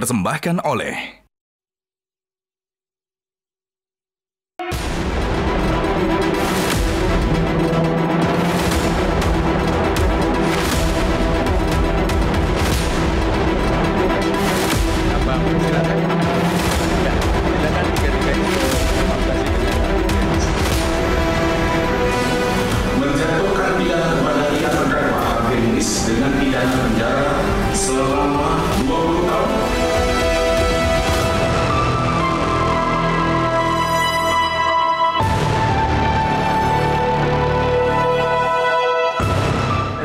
dipersembahkan oleh menjatuhkan pidana kepada pihak terdakwa Harvey Muiz dengan pidana penjara selama 20 tahun.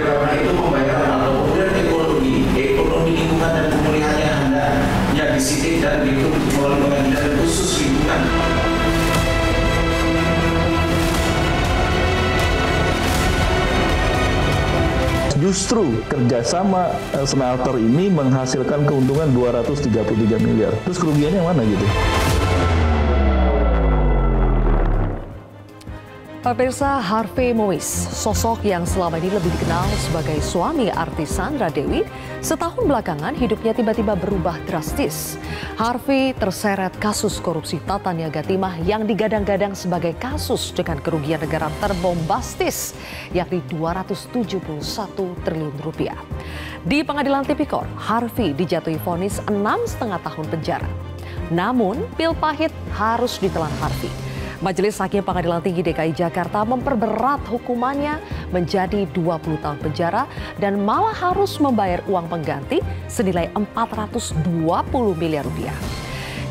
Karena itu pembayaran atau kemudian ekonomi lingkungan dan pemulihannya hendaknya disidik dan dituntut melalui pengadilan khusus lingkungan. Justru kerjasama smelter ini menghasilkan keuntungan 233 miliar. Terus kerugiannya mana gitu? Pemirsa, Harvey Muiz, sosok yang selama ini lebih dikenal sebagai suami artis Sandra Dewi, setahun belakangan hidupnya tiba-tiba berubah drastis. Harvey terseret kasus korupsi tata niaga timah yang digadang-gadang sebagai kasus dengan kerugian negara terbombastis, yakni 271 triliun rupiah. Di pengadilan tipikor, Harvey dijatuhi vonis 6,5 tahun penjara. Namun, pil pahit harus ditelan Harvey. Majelis Hakim Pengadilan Tinggi DKI Jakarta memperberat hukumannya menjadi 20 tahun penjara dan malah harus membayar uang pengganti senilai 420 miliar rupiah.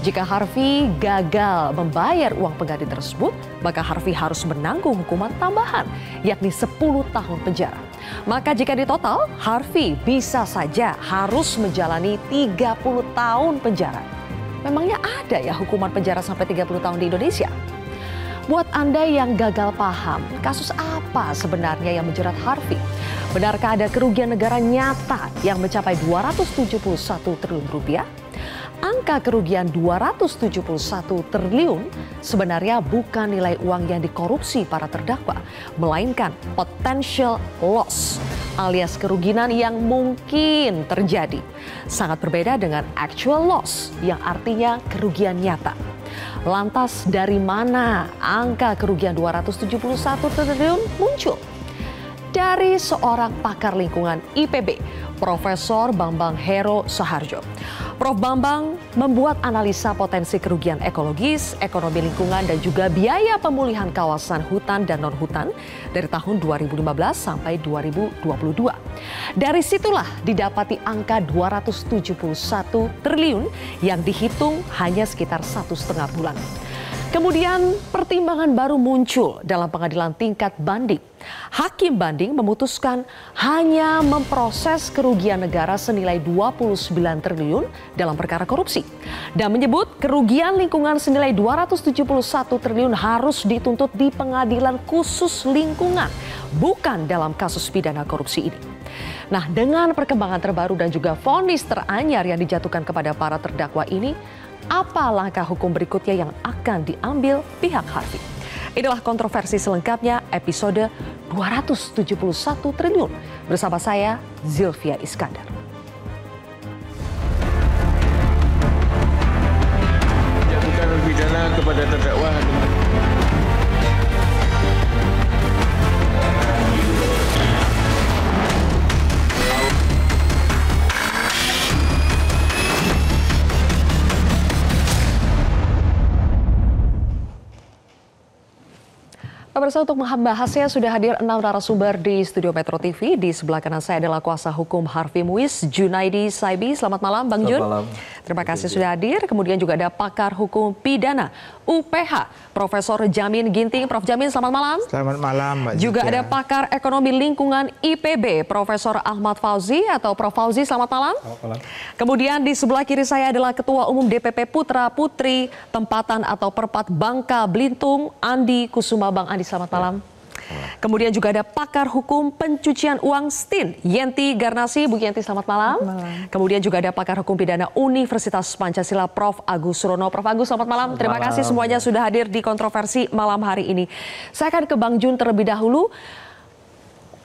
Jika Harvey gagal membayar uang pengganti tersebut, maka Harvey harus menanggung hukuman tambahan, yakni 10 tahun penjara. Maka jika ditotal, Harvey bisa saja harus menjalani 30 tahun penjara. Memangnya ada ya hukuman penjara sampai 30 tahun di Indonesia? Buat Anda yang gagal paham, kasus apa sebenarnya yang menjerat Harvey? Benarkah ada kerugian negara nyata yang mencapai 271 triliun rupiah? Angka kerugian 271 triliun sebenarnya bukan nilai uang yang dikorupsi para terdakwa, melainkan potential loss alias kerugian yang mungkin terjadi. Sangat berbeda dengan actual loss yang artinya kerugian nyata. Lantas dari mana angka kerugian 271 triliun muncul? Dari seorang pakar lingkungan IPB, Profesor Bambang Hero Saharjo. Prof. Bambang membuat analisa potensi kerugian ekologis, ekonomi lingkungan, dan juga biaya pemulihan kawasan hutan dan non-hutan dari tahun 2015 sampai 2022. Dari situlah didapati angka 271 triliun yang dihitung hanya sekitar 1,5 bulan. Kemudian pertimbangan baru muncul dalam pengadilan tingkat banding. Hakim banding memutuskan hanya memproses kerugian negara senilai 29 triliun dalam perkara korupsi. Dan menyebut kerugian lingkungan senilai 271 triliun harus dituntut di pengadilan khusus lingkungan, bukan dalam kasus pidana korupsi ini. Nah, dengan perkembangan terbaru dan juga vonis teranyar yang dijatuhkan kepada para terdakwa ini, apa langkah hukum berikutnya yang akan diambil pihak Harvey? Inilah kontroversi selengkapnya episode 271 triliun. Bersama saya, Zilvia Iskandar. Jatuhkan pidana kepada terdakwa Pemirsa, untuk membahasnya sudah hadir 6 narasumber di Studio Metro TV. Di sebelah kanan saya adalah kuasa hukum Harvey Muiz, Junaidi Saibi. Selamat malam, Bang Jun. Selamat malam. Terima kasih sudah hadir. Kemudian juga ada pakar hukum pidana UPH, Profesor Jamin Ginting. Prof. Jamin, selamat malam. Selamat malam, Mbak Juga Zika. ada pakar ekonomi lingkungan IPB, Profesor Ahmad Fauzi atau Prof. Fauzi. Selamat malam. Selamat malam. Kemudian di sebelah kiri saya adalah Ketua Umum DPP Putra Putri Tempatan atau Perpat Bangka Belitung, Andi Kusuma. Bang Andi, selamat malam. Kemudian juga ada pakar hukum pencucian uang STIN, Yenti Garnasi. Bu Yenti, selamat malam. Kemudian juga ada pakar hukum pidana Universitas Pancasila, Prof. Agus Surono. Prof. Agus, selamat malam. Terima kasih semuanya sudah hadir di kontroversi malam hari ini. Saya akan ke Bang Jun terlebih dahulu.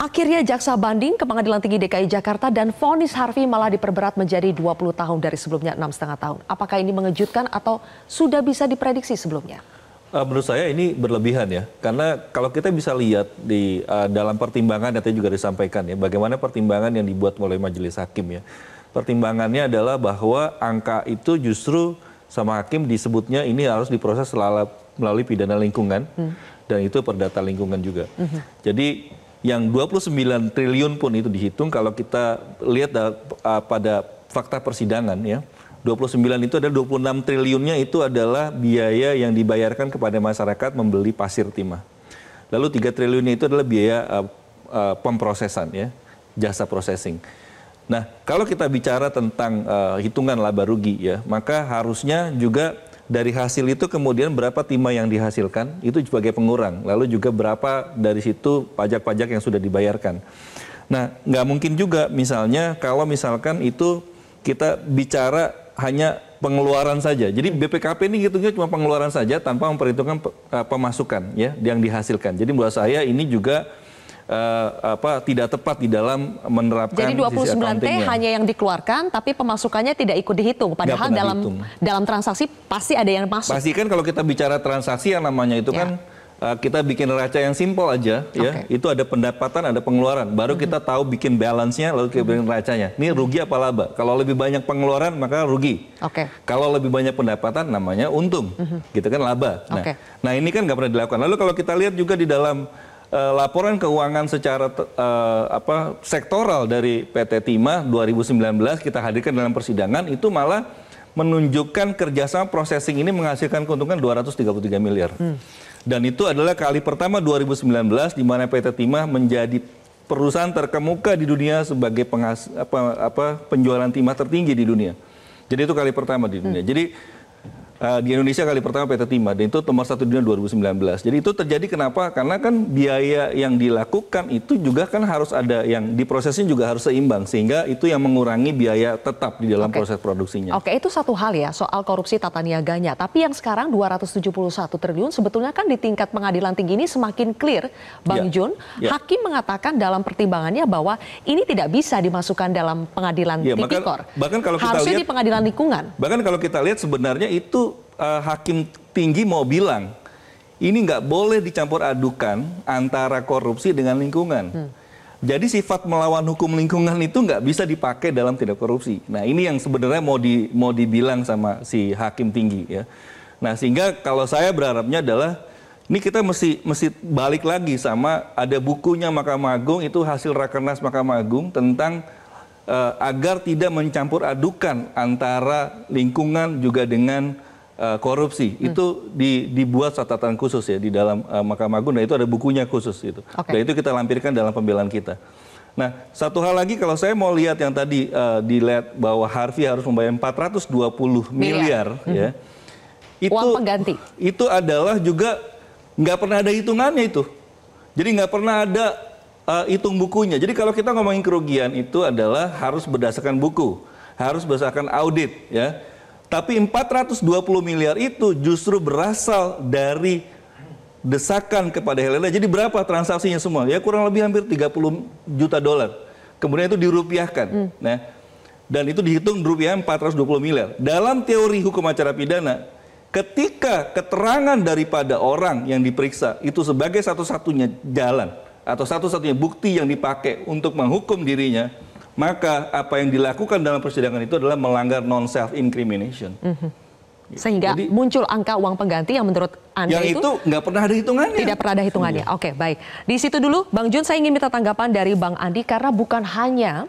Akhirnya jaksa banding ke Pengadilan Tinggi DKI Jakarta dan vonis Harvey malah diperberat menjadi 20 tahun dari sebelumnya 6,5 tahun. Apakah ini mengejutkan atau sudah bisa diprediksi sebelumnya? Menurut saya ini berlebihan ya, karena kalau kita bisa lihat di dalam pertimbangan yang tadi juga disampaikan ya, bagaimana pertimbangan yang dibuat oleh majelis hakim ya. Pertimbangannya adalah bahwa angka itu justru sama hakim disebutnya ini harus diproses melalui pidana lingkungan dan itu perdata lingkungan juga. Jadi yang 29 triliun pun itu dihitung kalau kita lihat pada fakta persidangan ya. 29 itu ada 26 triliunnya itu adalah biaya yang dibayarkan kepada masyarakat membeli pasir timah. Lalu 3 triliunnya itu adalah biaya pemprosesan ya, jasa processing. Nah, kalau kita bicara tentang hitungan laba rugi ya, maka harusnya juga dari hasil itu kemudian berapa timah yang dihasilkan itu sebagai pengurang. Lalu juga berapa dari situ pajak-pajak yang sudah dibayarkan. Nah, nggak mungkin juga misalnya kalau misalkan itu kita bicara hanya pengeluaran saja. Jadi BPKP ini hitungnya cuma pengeluaran saja tanpa memperhitungkan pemasukan ya yang dihasilkan. Jadi menurut saya ini juga tidak tepat di dalam menerapkan. Jadi 29T hanya yang dikeluarkan tapi pemasukannya tidak ikut dihitung. Padahal dalam transaksi pasti ada yang masuk. Pasti kan kalau kita bicara transaksi yang namanya itu kan kita bikin neraca yang simpel aja ya. Itu ada pendapatan, ada pengeluaran. Baru kita tahu bikin balance-nya lalu kita bikin neracanya. Ini rugi apa laba? Kalau lebih banyak pengeluaran maka rugi. Kalau lebih banyak pendapatan namanya untung. Gitu kan laba. Nah, ini kan nggak pernah dilakukan. Lalu kalau kita lihat juga di dalam laporan keuangan secara sektoral dari PT Timah 2019 kita hadirkan dalam persidangan itu malah menunjukkan kerjasama processing ini menghasilkan keuntungan 233 miliar. Dan itu adalah kali pertama 2019 di mana PT Timah menjadi perusahaan terkemuka di dunia sebagai penjualan timah tertinggi di dunia. Jadi itu kali pertama di dunia. Jadi di Indonesia kali pertama PT Timah dan itu nomor 1 dunia 2019. Jadi itu terjadi kenapa? Karena kan biaya yang dilakukan itu juga kan harus ada yang diprosesnya juga harus seimbang sehingga itu yang mengurangi biaya tetap di dalam proses produksinya. Itu satu hal ya soal korupsi tata niaganya. Tapi yang sekarang 271 triliun sebetulnya kan di tingkat pengadilan tinggi ini semakin clear, Bang Jun. Hakim mengatakan dalam pertimbangannya bahwa ini tidak bisa dimasukkan dalam pengadilan tipikor. Bahkan kalau kita harusnya lihat, di pengadilan lingkungan. Bahkan kalau kita lihat sebenarnya itu hakim tinggi mau bilang ini nggak boleh dicampur adukan antara korupsi dengan lingkungan. Jadi sifat melawan hukum lingkungan itu nggak bisa dipakai dalam tindak korupsi. Nah ini yang sebenarnya mau dibilang sama si hakim tinggi ya. Nah sehingga kalau saya berharapnya adalah ini kita mesti balik lagi sama ada bukunya Mahkamah Agung itu hasil Rakernas Mahkamah Agung tentang agar tidak mencampur adukan antara lingkungan juga dengan korupsi. Itu dibuat catatan khusus ya di dalam Mahkamah Agung dan itu ada bukunya khusus itu. Dan itu kita lampirkan dalam pembelaan kita. Nah, satu hal lagi kalau saya mau lihat yang tadi dilihat bahwa Harvey harus membayar 420 miliar ya. Itu uang pengganti. Itu adalah juga nggak pernah ada hitungannya itu. Jadi nggak pernah ada hitung bukunya. Jadi kalau kita ngomongin kerugian itu adalah harus berdasarkan buku, harus berdasarkan audit ya. Tapi 420 miliar itu justru berasal dari desakan kepada Helena. Jadi berapa transaksinya semua? Ya kurang lebih hampir 30 juta dolar. Kemudian itu dirupiahkan. Nah, dan itu dihitung rupiah 420 miliar. Dalam teori hukum acara pidana, ketika keterangan daripada orang yang diperiksa itu sebagai satu-satunya jalan atau satu-satunya bukti yang dipakai untuk menghukum dirinya, maka apa yang dilakukan dalam persidangan itu adalah melanggar non-self-incrimination. Sehingga muncul angka uang pengganti yang menurut Anda itu nggak pernah ada hitungannya. Tidak pernah ada hitungannya. Oke, baik. Di situ dulu, Bang Jun, saya ingin minta tanggapan dari Bang Andi karena bukan hanya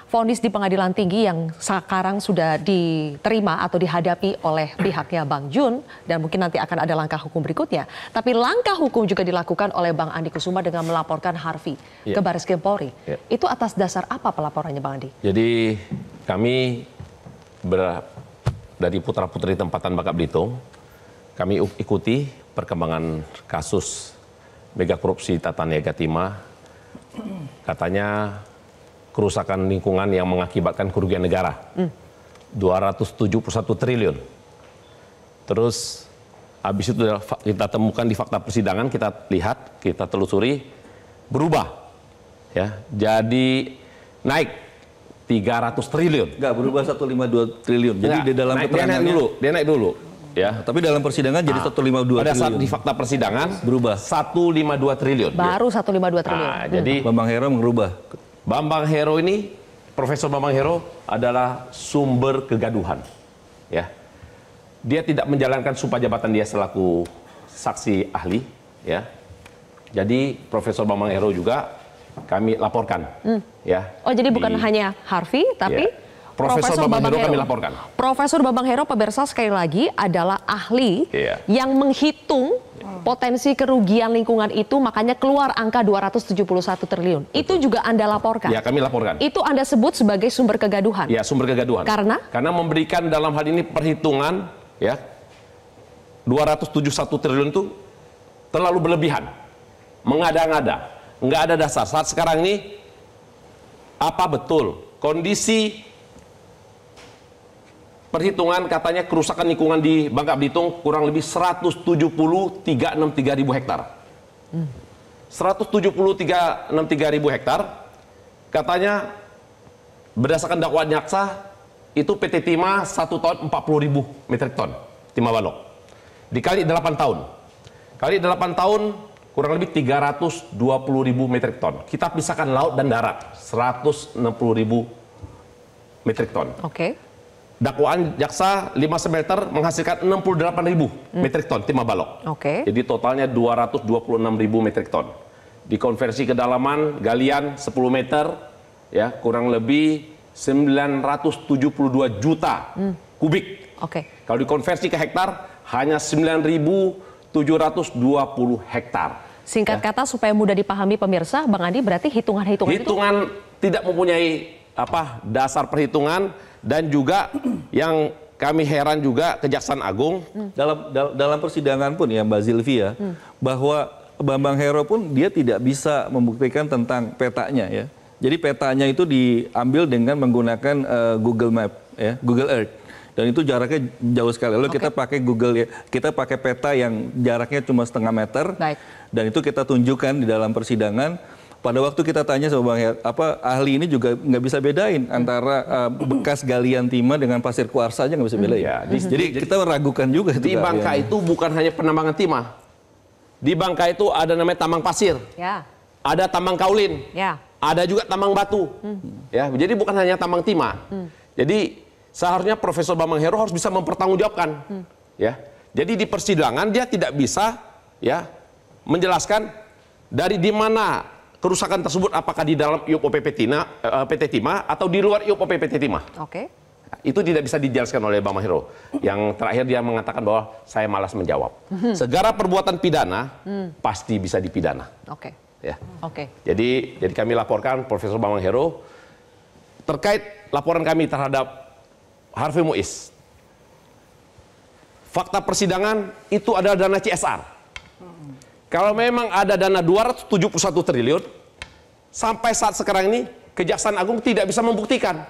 vonis di pengadilan tinggi yang sekarang sudah diterima atau dihadapi oleh pihaknya Bang Jun dan mungkin nanti akan ada langkah hukum berikutnya. Tapi langkah hukum juga dilakukan oleh Bang Andi Kusuma dengan melaporkan Harvey ke Baris Krim Polri. Itu atas dasar apa pelaporannya Bang Andi? Jadi kami dari putra-putri tempatan Bangka Belitung, kami ikuti perkembangan kasus mega korupsi tata niaga timah. Katanya kerusakan lingkungan yang mengakibatkan kerugian negara 271 triliun. Terus habis itu kita temukan di fakta persidangan, kita lihat, kita telusuri berubah ya. Jadi naik 300 triliun. Nggak berubah 152 triliun. Jadi Nggak, di dalam keterangannya dia naik dulu. Ya. Tapi dalam persidangan jadi 152 Pada saat triliun. di fakta persidangan Berubah. 152 triliun. Baru 152 triliun. Nah, jadi Bambang Hero merubah. Bambang Hero ini, Profesor Bambang Hero adalah sumber kegaduhan. Ya. Dia tidak menjalankan sumpah jabatan dia selaku saksi ahli, ya. Jadi Profesor Bambang Hero juga kami laporkan, ya. Oh, jadi bukan hanya Harvey, tapi Ya. Profesor Bambang Hero kami laporkan. Profesor Bambang Hero, pemirsa, sekali lagi adalah ahli Iya. yang menghitung potensi kerugian lingkungan itu, makanya keluar angka 271 triliun. Itu juga Anda laporkan. Ya, kami laporkan. Itu Anda sebut sebagai sumber kegaduhan. Ya, sumber kegaduhan. Karena memberikan dalam hal ini perhitungan, ya, 271 triliun itu terlalu berlebihan, mengada-ngada, nggak ada dasar. Saat sekarang ini, apa betul kondisi perhitungan katanya kerusakan lingkungan di Bangka Belitung kurang lebih 17363 ribu hektar. 17363 ribu hektar, katanya berdasarkan dakwaan jaksa itu PT Timah 1 tahun 40 ribu metrik ton timah balok. Dikali 8 tahun. Kali 8 tahun kurang lebih 320 ribu metrik ton. Kita pisahkan laut dan darat, 160 ribu metrik ton. Oke. Dakwaan jaksa 5 meter menghasilkan 68 ribu metrik ton timah balok. Oke. Jadi totalnya 226 ribu metrik ton. Dikonversi ke dalaman galian 10 meter, ya kurang lebih 972 juta kubik. Oke. Kalau dikonversi ke hektar hanya 9.720 hektar. Singkat kata supaya mudah dipahami pemirsa, Bang Andi, berarti hitungan-hitungan itu Hitungan tidak mempunyai dasar perhitungan, dan juga yang kami heran juga Kejaksaan Agung Dalam persidangan pun ya Mbak Zilvia, bahwa Bambang Hero pun dia tidak bisa membuktikan tentang petanya ya. Jadi petanya itu diambil dengan menggunakan Google Map ya, Google Earth. Dan itu jaraknya jauh sekali. Lalu kita pakai Google ya, kita pakai peta yang jaraknya cuma setengah meter. Baik. Dan itu kita tunjukkan di dalam persidangan. Pada waktu kita tanya sama Bang Hero, ahli ini juga nggak bisa bedain antara bekas galian timah dengan pasir kuarsa aja nggak bisa bedain. Ya, jadi kita meragukan juga di Bangka itu bukan hanya penambangan timah. Di Bangka itu ada namanya tambang pasir, Ya. ada tambang kaulin, Ya. ada juga tambang batu. Ya, jadi bukan hanya tambang timah. Jadi seharusnya Profesor Bambang Hero harus bisa mempertanggungjawabkan. Ya. Jadi di persidangan dia tidak bisa ya menjelaskan dari di mana kerusakan tersebut, apakah di dalam IUP PT Timah atau di luar IUP PT Timah. Oke. Itu tidak bisa dijelaskan oleh Bambang Hero. Yang terakhir dia mengatakan bahwa saya malas menjawab. Segala perbuatan pidana pasti bisa dipidana. Oke. Ya. Oke. Jadi kami laporkan Profesor Bambang Hero terkait laporan kami terhadap Harvey Muiz. Fakta persidangan itu adalah dana CSR. Kalau memang ada dana 271 triliun, sampai saat sekarang ini Kejaksaan Agung tidak bisa membuktikan.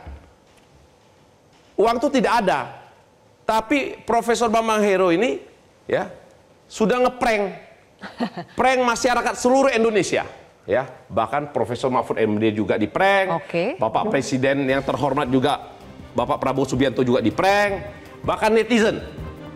Uang itu tidak ada. Tapi Profesor Bambang Hero ini ya sudah ngeprank. Prank masyarakat seluruh Indonesia. Ya, bahkan Profesor Mahfud MD juga diprank. Oke. Bapak Presiden yang terhormat juga Bapak Prabowo Subianto juga diprank. Bahkan netizen.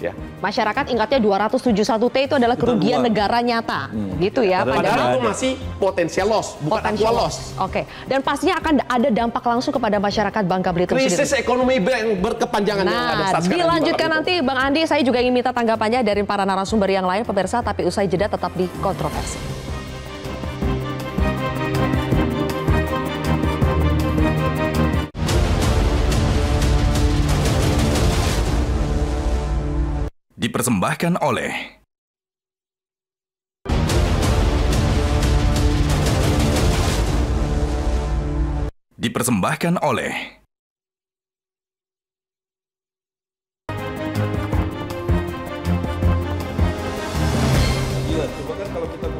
Ya. Masyarakat ingatnya 271T itu adalah kerugian negara nyata. Gitu ya. Padahal itu masih potensial loss, bukan actual loss. Oke. Dan pastinya akan ada dampak langsung kepada masyarakat Bangka Belitung Krisis sendiri. ekonomi yang berkepanjangan yang ada saat sekarang. Dilanjutkan nanti Bang Andi, saya juga ingin minta tanggapannya dari para narasumber yang lain pemirsa, tapi usai jeda tetap di Kontroversi. Dipersembahkan oleh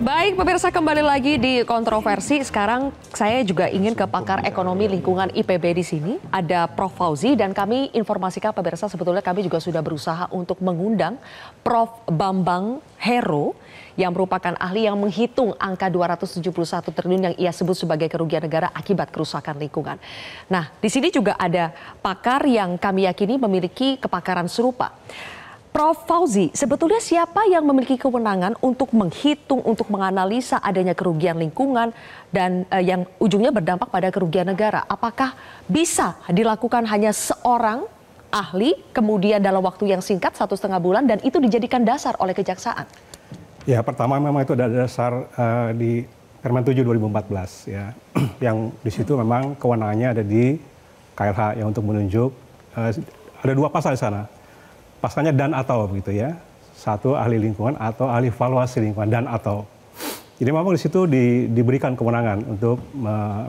Baik, pemirsa, kembali lagi di kontroversi. Sekarang saya juga ingin ke pakar ekonomi lingkungan IPB di sini. Ada Prof. Fauzi, dan kami informasikan pemirsa, sebetulnya kami juga sudah berusaha untuk mengundang Prof. Bambang Hero yang merupakan ahli yang menghitung angka 271 triliun yang ia sebut sebagai kerugian negara akibat kerusakan lingkungan. Nah, di sini juga ada pakar yang kami yakini memiliki kepakaran serupa. Prof. Fauzi, sebetulnya siapa yang memiliki kewenangan untuk menghitung, untuk menganalisa adanya kerugian lingkungan dan yang ujungnya berdampak pada kerugian negara? Apakah bisa dilakukan hanya seorang ahli, kemudian dalam waktu yang singkat 1,5 bulan, dan itu dijadikan dasar oleh kejaksaan? Ya, pertama memang itu ada dasar di Permen 7 2014 ya, yang di situ memang kewenangannya ada di KLH yang untuk menunjuk ada 2 pasal di sana. Pasalnya dan atau begitu ya. Satu ahli lingkungan atau ahli valuasi lingkungan dan atau. Jadi memang di situ diberikan kewenangan untuk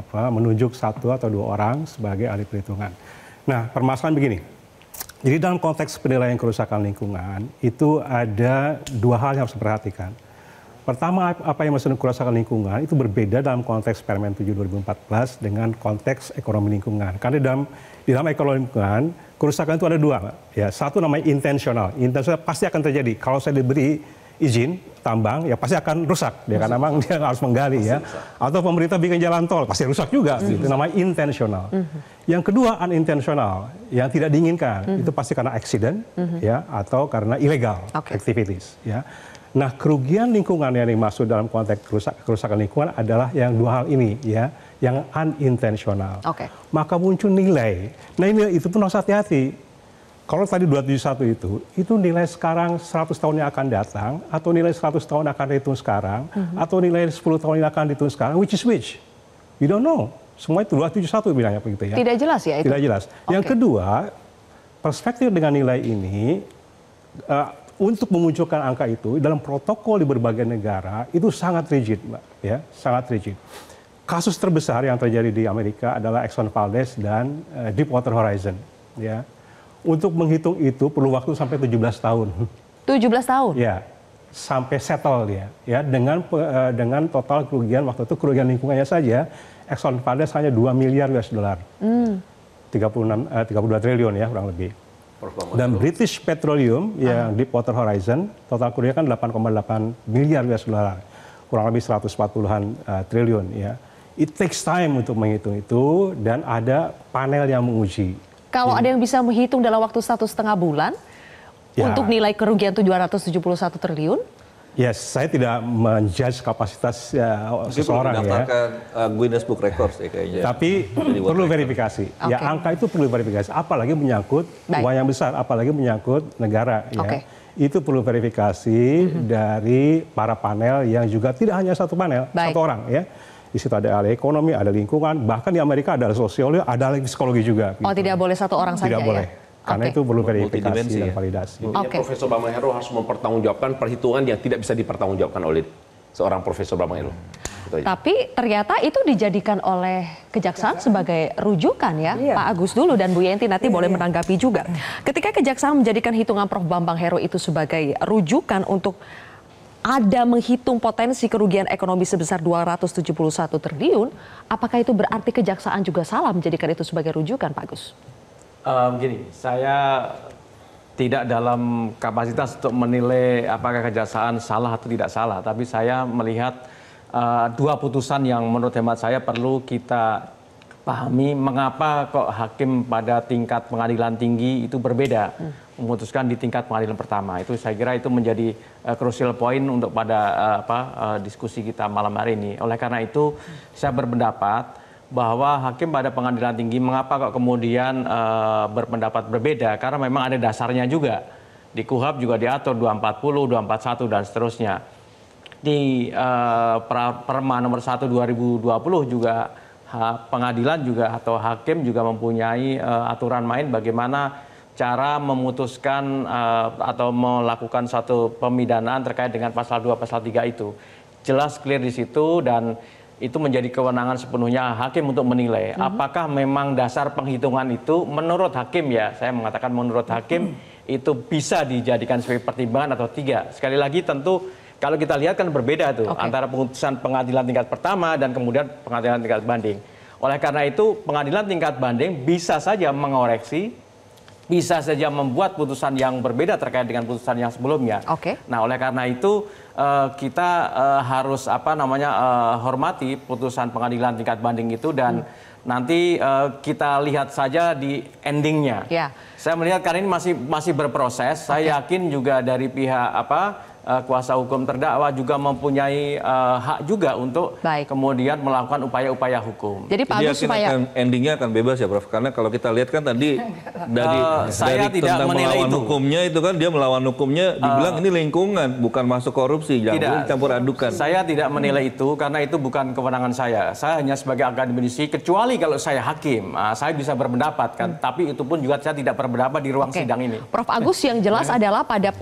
menunjuk 1 atau 2 orang sebagai ahli perhitungan. Nah, permasalahan begini. Jadi dalam konteks penilaian kerusakan lingkungan itu ada 2 hal yang harus diperhatikan. Pertama, apa yang maksud kerusakan lingkungan itu berbeda dalam konteks Permen 7 2014 dengan konteks ekonomi lingkungan. Karena di dalam ekonomi lingkungan, kerusakan itu ada 2. Ya, satu namanya intensional. Intensional pasti akan terjadi. Kalau saya diberi izin tambang, ya pasti akan rusak. Dia karena memang dia harus menggali ya. Atau pemerintah bikin jalan tol, pasti rusak juga. Itu namanya intensional. Yang kedua unintentional, yang tidak diinginkan. Itu pasti karena accident ya, atau karena illegal activities ya. Nah, kerugian lingkungan yang dimaksud dalam konteks kerusakan lingkungan adalah yang 2 hal ini ya, yang unintentional. Maka muncul nilai. Nah, ini itu pun harus hati-hati. Kalau tadi 271 itu nilai sekarang 100 tahun yang akan datang, atau nilai 100 tahun akan dihitung sekarang, atau nilai 10 tahun yang akan dihitung sekarang, which is which? We don't know. Semua itu 271 bilangnya begitu ya. Tidak jelas ya itu? Tidak jelas. Yang kedua, perspektif dengan nilai ini, untuk memunculkan angka itu dalam protokol di berbagai negara itu sangat rigid, Mbak, ya, sangat rigid. Kasus terbesar yang terjadi di Amerika adalah Exxon Valdez dan Deepwater Horizon, ya. Untuk menghitung itu perlu waktu sampai 17 tahun. 17 tahun? Ya, sampai settle dia, ya, dengan total kerugian waktu itu kerugian lingkungannya saja Exxon Valdez hanya 2 miliar US dollar. 32 triliun ya kurang lebih. Dan British Petroleum yang Deepwater Horizon total kerugian kan 8,8 miliar US dollar, kurang lebih 140-an triliun ya. It takes time untuk menghitung itu dan ada panel yang menguji. Kalau ada yang bisa menghitung dalam waktu 1,5 bulan ya, untuk nilai kerugian 771 triliun? Yes, saya tidak menjudge kapasitas seseorang ya. Guinness Book Records ya kayaknya. Tapi perlu verifikasi. Ya, angka itu perlu verifikasi. Apalagi menyangkut uang yang besar, apalagi menyangkut negara ya. Itu perlu verifikasi dari para panel yang juga tidak hanya satu panel, satu orang ya. Di situ ada ahli ekonomi, ada lingkungan, bahkan di Amerika ada sosiologi, ada psikologi juga. Oh, tidak boleh satu orang saja ya? Tidak boleh. Karena itu perlu verifikasi dan validasi. Profesor Bambang Hero harus mempertanggungjawabkan perhitungan yang tidak bisa dipertanggungjawabkan oleh seorang Profesor Bambang Hero. Tapi ternyata itu dijadikan oleh kejaksaan sebagai rujukan ya, Pak Agus dulu dan Bu Yenti nanti boleh menanggapi juga. Ketika kejaksaan menjadikan hitungan Prof. Bambang Hero itu sebagai rujukan untuk ada menghitung potensi kerugian ekonomi sebesar 271 triliun, apakah itu berarti kejaksaan juga salah menjadikan itu sebagai rujukan, Pak Agus? Begini, saya tidak dalam kapasitas untuk menilai apakah kejaksaan salah atau tidak salah, tapi saya melihat 2 putusan yang menurut hemat saya perlu kita pahami mengapa kok hakim pada tingkat pengadilan tinggi itu berbeda memutuskan di tingkat pengadilan pertama. Itu saya kira itu menjadi crucial point untuk pada diskusi kita malam hari ini. Oleh karena itu saya berpendapat bahwa hakim pada pengadilan tinggi mengapa kok kemudian berpendapat berbeda, karena memang ada dasarnya juga. Di KUHP juga diatur 240, 241 dan seterusnya. Di Perma nomor 1 2020 juga pengadilan juga atau hakim juga mempunyai aturan main bagaimana cara memutuskan atau melakukan satu pemidanaan terkait dengan pasal 2 pasal 3 itu. Jelas clear di situ dan itu menjadi kewenangan sepenuhnya hakim untuk menilai apakah memang dasar penghitungan itu menurut hakim ya, saya mengatakan menurut hakim itu bisa dijadikan sebagai pertimbangan atau tidak. Sekali lagi tentu kalau kita lihat kan berbeda tuh antara putusan pengadilan tingkat pertama dan kemudian pengadilan tingkat banding. Oleh karena itu pengadilan tingkat banding bisa saja mengoreksi, bisa saja membuat putusan yang berbeda terkait dengan putusan yang sebelumnya. Nah, oleh karena itu kita harus hormati putusan pengadilan tingkat banding itu dan nanti kita lihat saja di endingnya. Saya melihat karena ini masih berproses. Saya yakin juga dari pihak kuasa hukum terdakwa juga mempunyai hak juga untuk kemudian melakukan upaya-upaya hukum. Jadi Pak Agus supaya endingnya akan bebas ya Prof, karena kalau kita lihat kan tadi dari tidak tentang menilai melawan itu. hukumnya itu kan dia melawan hukumnya dibilang ini lingkungan bukan masuk korupsi, jangan campur adukan. Saya tidak menilai itu karena itu bukan kewenangan saya. Saya hanya sebagai akademisi, kecuali kalau saya hakim, saya bisa berpendapat kan. Tapi itu pun juga saya tidak berpendapat di ruang sidang ini. Prof Agus, yang jelas adalah pada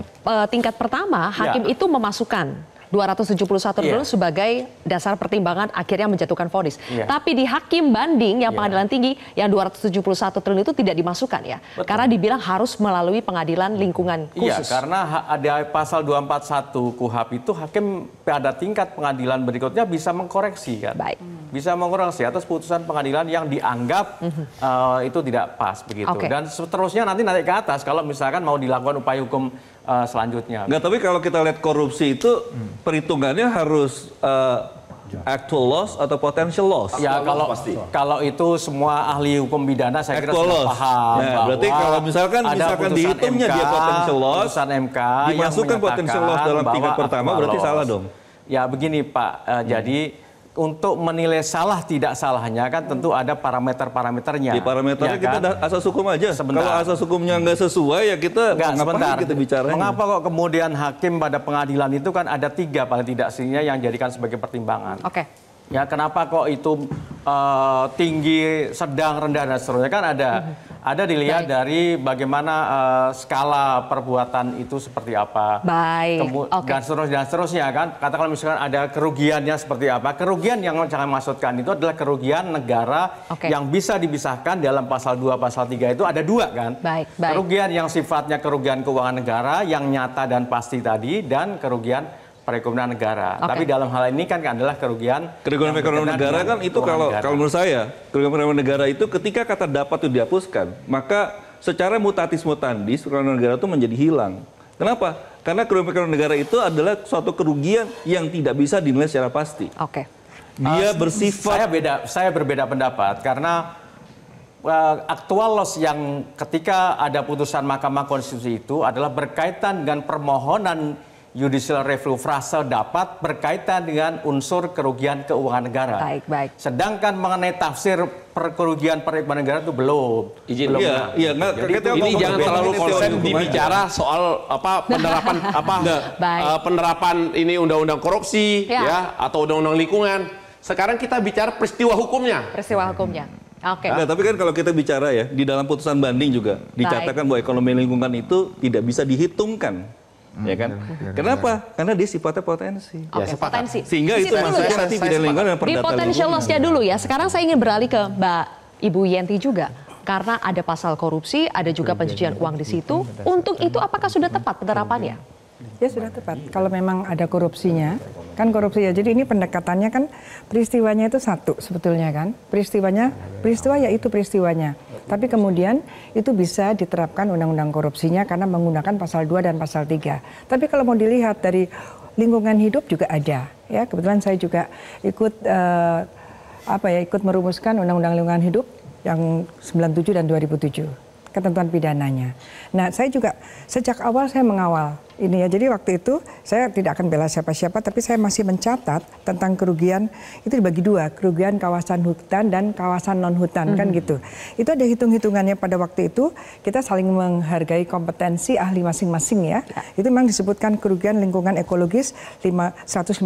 tingkat pertama hakim itu memasukkan 271 triliun sebagai dasar pertimbangan akhirnya menjatuhkan vonis. Tapi di hakim banding yang pengadilan tinggi yang 271 triliun itu tidak dimasukkan ya. Karena dibilang harus melalui pengadilan lingkungan khusus. Karena ada pasal 241 KUHP itu hakim pada tingkat pengadilan berikutnya bisa mengkoreksi kan. Bisa mengkoreksi atas putusan pengadilan yang dianggap itu tidak pas begitu. Dan seterusnya nanti naik ke atas kalau misalkan mau dilakukan upaya hukum selanjutnya. Nggak, tapi kalau kita lihat korupsi itu perhitungannya harus actual loss atau potential loss. Ya kalau itu semua ahli hukum pidana saya kira sudah paham. Nah, berarti kalau misalkan dihitungnya dia potential loss, MK dimasukkan potential loss dalam tingkat pertama berarti salah dong. Ya begini Pak, jadi untuk menilai salah tidak salahnya kan tentu ada parameter-parameternya. Di parameternya kita ada asas hukum aja. Kalau asas hukumnya nggak sesuai ya kita ngapain kita bicara. Mengapa kok kemudian hakim pada pengadilan itu kan ada 3 paling tidak sehingga yang jadikan sebagai pertimbangan. Ya kenapa kok itu tinggi, sedang, rendah dan seterusnya kan ada dilihat dari bagaimana skala perbuatan itu seperti apa. Dan seterusnya kan. Katakan misalkan ada kerugiannya seperti apa. Kerugian yang jangan maksudkan itu adalah kerugian negara yang bisa dipisahkan dalam pasal 2, pasal 3 itu ada 2 kan. Kerugian yang sifatnya kerugian keuangan negara yang nyata dan pasti tadi dan kerugian perekonomian negara. Tapi dalam hal ini kan adalah kerugian perekonomian negara kan itu kalau menurut saya kerugian perekonomian negara itu ketika kata dapat itu dihapuskan maka secara mutatis mutandis kerugian negara itu menjadi hilang. Kenapa? Karena kerugian perekonomian negara itu adalah suatu kerugian yang tidak bisa dinilai secara pasti. Dia bersifat. Saya berbeda pendapat karena actual loss yang ketika ada putusan Mahkamah Konstitusi itu adalah berkaitan dengan permohonan judicial review frase dapat berkaitan dengan unsur kerugian keuangan negara. Sedangkan mengenai tafsir kerugian perekonomian negara itu belum. Ini jangan terlalu konsen dibicara soal penerapan ini undang-undang korupsi ya atau undang-undang lingkungan. Sekarang kita bicara peristiwa hukumnya. Nah, tapi kan kalau kita bicara ya di dalam putusan banding juga dicatatkan bahwa ekonomi lingkungan itu tidak bisa dihitungkan. Ya kan? Kenapa? Karena dia sifatnya potensi. Potensi. Sehingga itu maksudnya nanti bidang lingkungan dan perdata lingkungan. Di potential loss-nya dulu ya. Sekarang saya ingin beralih ke Mbak Ibu Yenti juga. Karena ada pasal korupsi, ada juga pencucian uang di situ. Untuk itu apakah sudah tepat penerapannya? Ya sudah tepat. Kalau memang ada korupsinya, kan korupsi ya. Jadi ini pendekatannya kan peristiwanya itu satu sebetulnya kan. Peristiwa ya itu peristiwanya. Tapi kemudian itu bisa diterapkan undang-undang korupsinya karena menggunakan pasal 2 dan pasal 3. Tapi kalau mau dilihat dari lingkungan hidup juga ada. Ya, kebetulan saya juga ikut ikut merumuskan undang-undang lingkungan hidup yang 97 dan 2007. Ketentuan pidananya. Nah, saya juga sejak awal saya mengawal ini ya. Jadi waktu itu saya tidak akan bela siapa-siapa, tapi saya masih mencatat tentang kerugian itu dibagi 2, kerugian kawasan hutan dan kawasan non hutan kan gitu. Itu ada hitung-hitungannya pada waktu itu. Kita saling menghargai kompetensi ahli masing-masing ya. Itu memang disebutkan kerugian lingkungan ekologis 157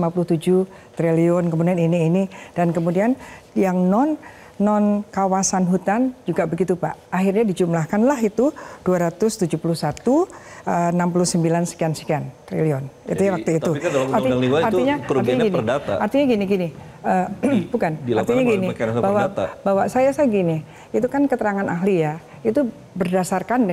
triliun, kemudian ini dan kemudian yang non kawasan hutan juga begitu Pak. Akhirnya dijumlahkanlah itu 271 69 sekian triliun. Itu ya waktu itu. Tapi kan dalam undang-undang lingkungan itu kerugiannya perdata. Artinya gini. Bukan. Artinya gini bahwa saya gini. Itu kan keterangan ahli ya. Itu berdasarkan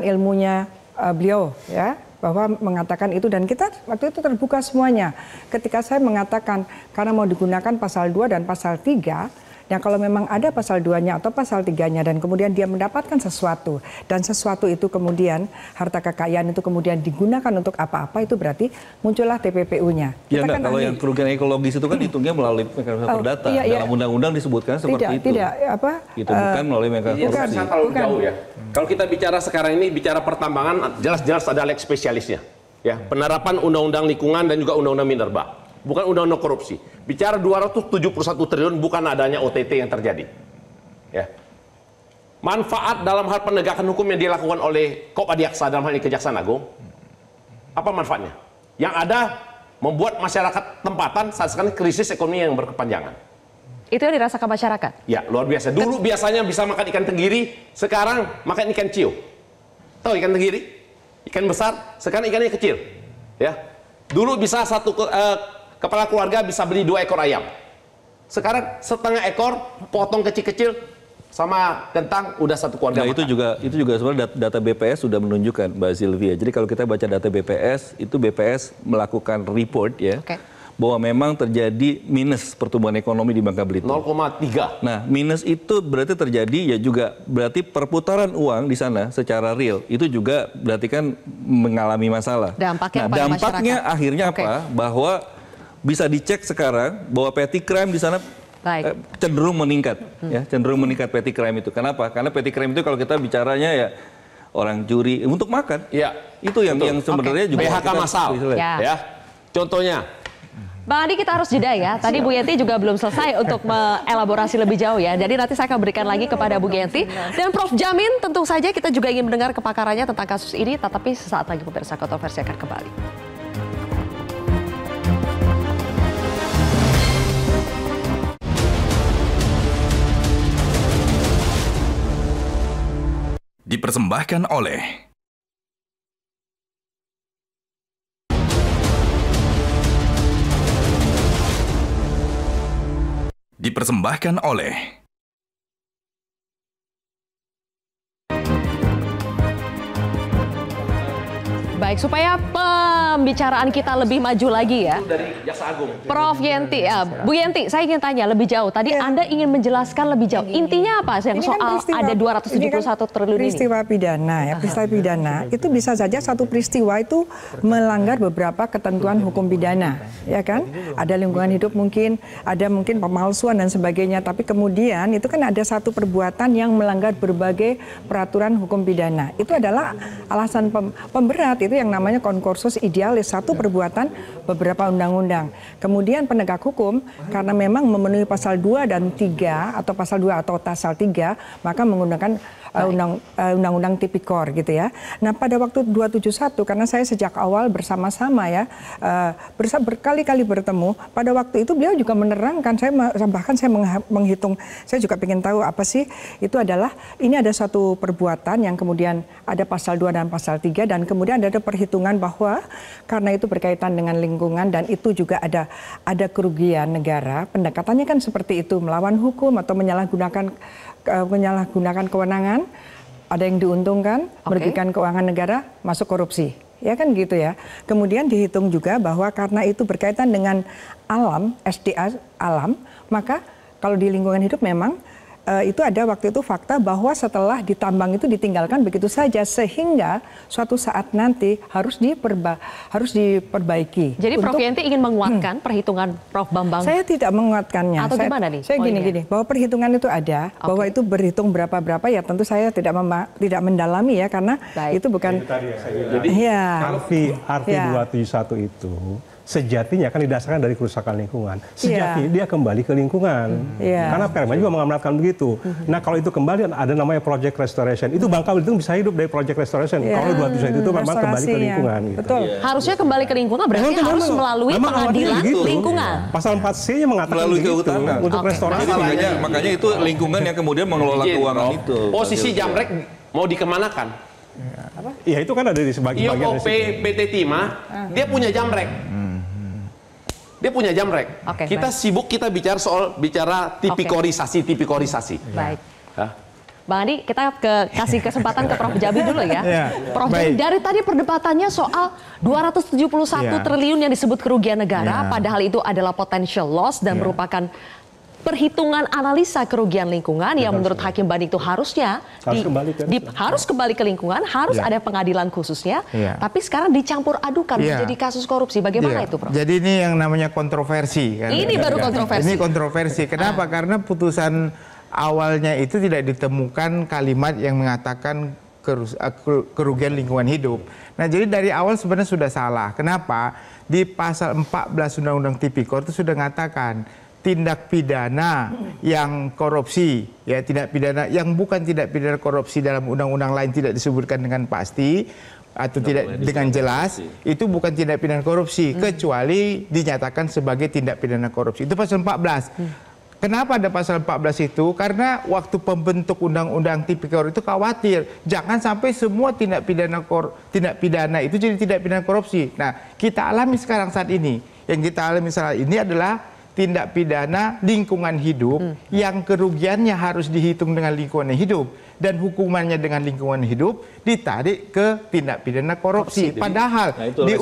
ilmunya beliau ya. bahwa mengatakan itu, dan kita waktu itu terbuka semuanya. Ketika saya mengatakan karena mau digunakan pasal 2 dan pasal 3, ya kalau memang ada pasal 2-nya atau pasal 3-nya dan kemudian dia mendapatkan sesuatu dan sesuatu itu kemudian harta kekayaan itu kemudian digunakan untuk apa-apa, itu berarti muncullah TPPU-nya. Ya enggak, kalau yang kerugian ekologis itu kan hitungnya melalui mekanisme perdata. Dalam undang-undang disebutkan seperti itu. Tidak, apa? Itu bukan melalui mekanisme Bukan, terlalu jauh ya. Kalau kita bicara sekarang ini, bicara pertambangan, jelas-jelas ada lex spesialisnya. Ya, penerapan undang-undang lingkungan dan juga undang-undang minerba. Bukan undang-undang korupsi. Bicara 271 triliun bukan adanya OTT yang terjadi. Ya. Manfaat dalam hal penegakan hukum yang dilakukan oleh Kop Adiaksa dalam hal ini Kejaksaan Agung, apa manfaatnya? Yang ada membuat masyarakat tempatan saat sekarang krisis ekonomi yang berkepanjangan. Itu yang dirasakan masyarakat? Ya, luar biasa. Dulu biasanya bisa makan ikan tenggiri, sekarang makan ikan ciu. Tahu ikan tenggiri? Ikan besar, sekarang ikannya kecil. Ya. Dulu bisa kepala keluarga bisa beli 2 ekor ayam. Sekarang setengah ekor, potong kecil-kecil sama kentang, udah satu keluarga. Nah, itu juga sebenarnya data BPS sudah menunjukkan, Mbak Sylvia. Jadi kalau kita baca data BPS, itu BPS melakukan report ya. Bahwa memang terjadi minus pertumbuhan ekonomi di Bangka Belitung. 0,3. Nah, minus itu berarti terjadi ya juga berarti perputaran uang di sana secara real itu juga berarti kan mengalami masalah. Dampaknya akhirnya apa? Bahwa bisa dicek sekarang bahwa petty crime di sana cenderung meningkat, ya, cenderung meningkat petty crime itu. Kenapa? Karena petty crime itu kalau kita bicaranya ya orang curi untuk makan. Ya, itu yang sebenarnya juga PHK massal. Ya. Contohnya. Bang Adi, kita harus jeda ya. Tadi Bu Yenti juga belum selesai untuk mengelaborasi lebih jauh ya. Jadi nanti saya akan berikan lagi kepada Bu Yenti. Dan Prof Jamin, tentu saja kita juga ingin mendengar kepakarannya tentang kasus ini. Tetapi sesaat lagi pemirsa Kontroversi akan kembali. Dipersembahkan oleh Baik, supaya pembicaraan kita lebih maju lagi ya. Itu dari Jaksa Agung. Prof Yenti, Bu Yenti, saya ingin tanya lebih jauh. Tadi Anda ingin menjelaskan lebih jauh. Intinya apa yang soal ada 271 triliun ini? Peristiwa pidana ya, peristiwa pidana itu bisa saja satu peristiwa itu melanggar beberapa ketentuan hukum pidana, ya kan? Ada lingkungan hidup mungkin, ada mungkin pemalsuan dan sebagainya. Tapi kemudian itu kan ada satu perbuatan yang melanggar berbagai peraturan hukum pidana. Itu adalah alasan pemberat. Itu yang namanya konkursus idealis, satu perbuatan beberapa undang-undang. Kemudian penegak hukum karena memang memenuhi pasal 2 dan 3 atau pasal 2 atau pasal 3 maka menggunakan undang-undang tipikor gitu ya. Nah, pada waktu 271 karena saya sejak awal bersama-sama ya berkali-kali bertemu, pada waktu itu beliau juga menerangkan, bahkan saya menghitung, saya juga ingin tahu apa sih itu adalah ini ada satu perbuatan yang kemudian ada pasal 2 dan pasal 3 dan kemudian ada perhitungan bahwa karena itu berkaitan dengan lingkungan dan itu juga ada kerugian negara, pendekatannya kan seperti itu, melawan hukum atau menyalahgunakan kewenangan, ada yang diuntungkan, merugikan keuangan negara, masuk korupsi. Ya kan gitu ya. Kemudian dihitung juga bahwa karena itu berkaitan dengan alam, SDA alam, maka kalau di lingkungan hidup memang itu ada waktu itu fakta bahwa setelah ditambang itu ditinggalkan begitu saja sehingga suatu saat nanti harus diperbaiki. Jadi Prof Yenti ingin menguatkan perhitungan Prof Bambang? Saya tidak menguatkannya. Atau gimana nih? Saya gini, bahwa perhitungan itu ada, bahwa itu berhitung berapa ya tentu saya tidak mendalami ya karena itu bukan. Itu tadi ya, saya Harvey 271 itu sejatinya kan didasarkan dari kerusakan lingkungan. Sejatinya dia kembali ke lingkungan. Karena Perma juga mengamanatkan begitu. Nah, kalau itu kembali ada namanya project restoration. Itu Bangka Belitung bisa hidup dari project restoration. Kalau 271 itu memang kembali ke lingkungan. Gitu. Betul. Harusnya kembali ke lingkungan berarti harus melalui pengadilan lingkungan. Pasal 4C-nya mengatakan melalui begitu. kehutanan. Untuk restorasi. Makanya itu lingkungan yang kemudian mengelola keuangan itu. Posisi jamrek mau dikemanakan? Iya, itu kan ada di sebagian IOP PT Timah, dia punya jamrek. Dia punya jamrek. Kita sibuk kita bicara soal tipikorisasi. Baik. Bang Andi, kita kasih kesempatan ke Prof. Jabi dulu ya. Prof. Jabi, dari tadi perdebatannya soal 271 triliun yang disebut kerugian negara, padahal itu adalah potential loss dan merupakan perhitungan analisa kerugian lingkungan yang menurut Hakim Banding itu harusnya harus kembali ke lingkungan, harus ada pengadilan khususnya, tapi sekarang dicampur adukan menjadi kasus korupsi. Bagaimana itu, Prof? Jadi ini yang namanya kontroversi. Kan? Ini baru kontroversi. Ini kontroversi. Kenapa? Karena putusan awalnya itu tidak ditemukan kalimat yang mengatakan kerugian lingkungan hidup. Nah, jadi dari awal sebenarnya sudah salah. Kenapa? Di pasal 14 Undang-Undang Tipikor itu sudah mengatakan tindak pidana yang korupsi, ya tindak pidana yang bukan tindak pidana korupsi dalam undang-undang lain tidak disebutkan dengan pasti atau tidak dengan jelas, itu bukan tindak pidana korupsi kecuali dinyatakan sebagai tindak pidana korupsi. Itu pasal 14. Kenapa ada pasal 14 itu? Karena waktu pembentuk undang-undang tipikor itu khawatir jangan sampai semua tindak pidana itu jadi tindak pidana korupsi. Nah, kita alami sekarang saat ini. Yang kita alami saat ini adalah tindak pidana lingkungan hidup yang kerugiannya harus dihitung dengan lingkungan hidup dan hukumannya dengan lingkungan hidup ditarik ke tindak pidana korupsi. Padahal di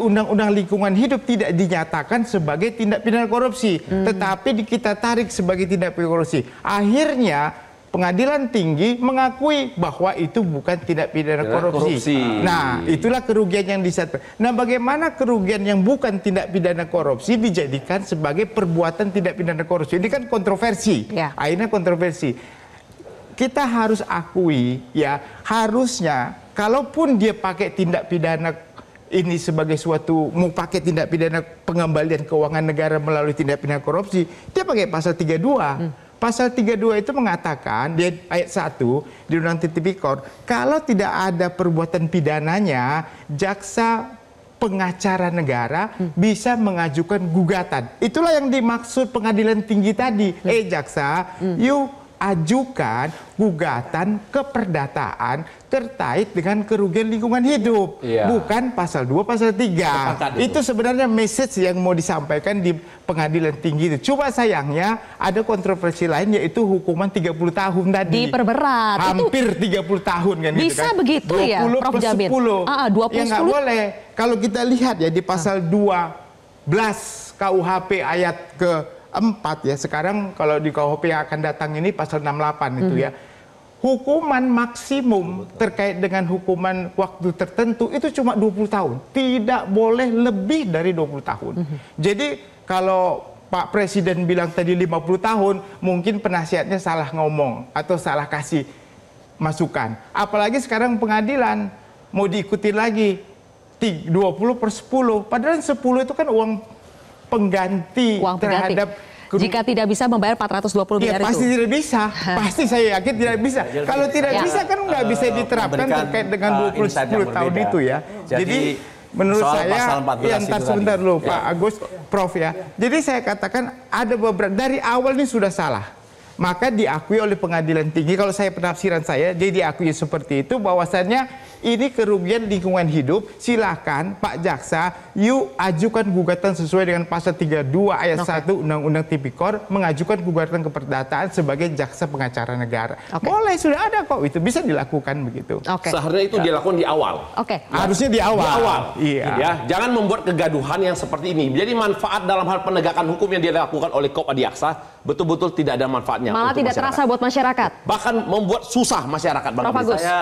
undang-undang lingkungan hidup tidak dinyatakan sebagai tindak pidana korupsi, tetapi kita tarik sebagai tindak pidana korupsi. Akhirnya Pengadilan Tinggi mengakui bahwa itu bukan tindak pidana korupsi. Nah, itulah kerugian yang disatukan. Nah, bagaimana kerugian yang bukan tindak pidana korupsi dijadikan sebagai perbuatan tindak pidana korupsi? Ini kan kontroversi. Akhirnya kontroversi. Kita harus akui, ya, harusnya kalaupun dia pakai tindak pidana ini sebagai suatu mau pakai tindak pidana pengembalian keuangan negara melalui tindak pidana korupsi, dia pakai pasal 32. Pasal 32 itu mengatakan di ayat 1 di Undang-Undang Tipikor, kalau tidak ada perbuatan pidananya, jaksa pengacara negara bisa mengajukan gugatan. Itulah yang dimaksud Pengadilan Tinggi tadi. Jaksa, you ajukan gugatan keperdataan terkait dengan kerugian lingkungan hidup. Bukan pasal 2, pasal 3. Itu sebenarnya message yang mau disampaikan di Pengadilan Tinggi itu. Cuma sayangnya ada kontroversi lain, yaitu hukuman 30 tahun tadi. Diperberat. Hampir 30 tahun kan. Bisa gitu kan? begitu ya, Prof. Jamin? 20 ya nggak boleh. Kalau kita lihat ya di pasal 12 KUHP ayat ke-4 ya. Sekarang kalau di KUHP yang akan datang ini pasal 68 itu ya. Hukuman maksimum terkait dengan hukuman waktu tertentu itu cuma 20 tahun. Tidak boleh lebih dari 20 tahun. Jadi kalau Pak Presiden bilang tadi 50 tahun, mungkin penasihatnya salah ngomong atau salah kasih masukan. Apalagi sekarang pengadilan mau diikuti lagi 20/10. Padahal 10 itu kan uang pengganti terhadap jika tidak bisa membayar 420 miliar pasti itu. Tidak bisa. Pasti saya yakin tidak bisa. Kalau tidak bisa kan nggak bisa diterapkan terkait dengan 20 tahun itu ya. Jadi menurut saya, sebentar dulu Pak Agus, Prof ya. Jadi saya katakan ada beberapa, dari awal ini sudah salah. Maka diakui oleh Pengadilan Tinggi, kalau saya penafsiran saya, dia diakui seperti itu, bahwasannya ini kerugian lingkungan hidup, silakan Pak Jaksa, you ajukan gugatan sesuai dengan pasal 32 ayat 1 Undang-Undang Tipikor, mengajukan gugatan keperdataan sebagai jaksa pengacara negara. Boleh, sudah ada kok, itu bisa dilakukan begitu. Seharusnya itu dilakukan di awal. Harusnya di awal. Di awal. Iya. Ya, jangan membuat kegaduhan yang seperti ini. Jadi manfaat dalam hal penegakan hukum yang dilakukan oleh Kop Adiaksa betul-betul tidak ada manfaatnya. Malah tidak terasa buat masyarakat. Bahkan membuat susah masyarakat. Prof. Agus. Saya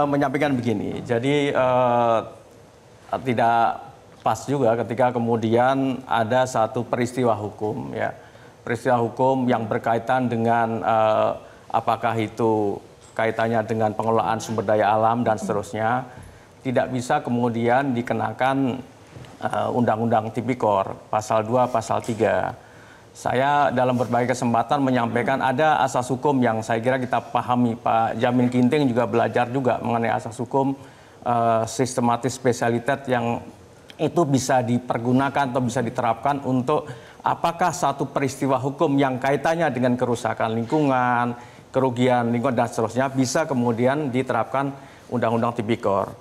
menyampaikan begini. Jadi tidak pas juga ketika kemudian ada satu peristiwa hukum, ya, peristiwa hukum yang berkaitan dengan apakah itu kaitannya dengan pengelolaan sumber daya alam dan seterusnya, tidak bisa kemudian dikenakan Undang-Undang Tipikor pasal 2, pasal 3. Saya dalam berbagai kesempatan menyampaikan ada asas hukum yang saya kira kita pahami. Pak Jamin Ginting juga belajar juga mengenai asas hukum sistematis spesialitas yang itu bisa dipergunakan atau bisa diterapkan untuk apakah satu peristiwa hukum yang kaitannya dengan kerusakan lingkungan, kerugian lingkungan dan seterusnya bisa kemudian diterapkan Undang-Undang Tipikor.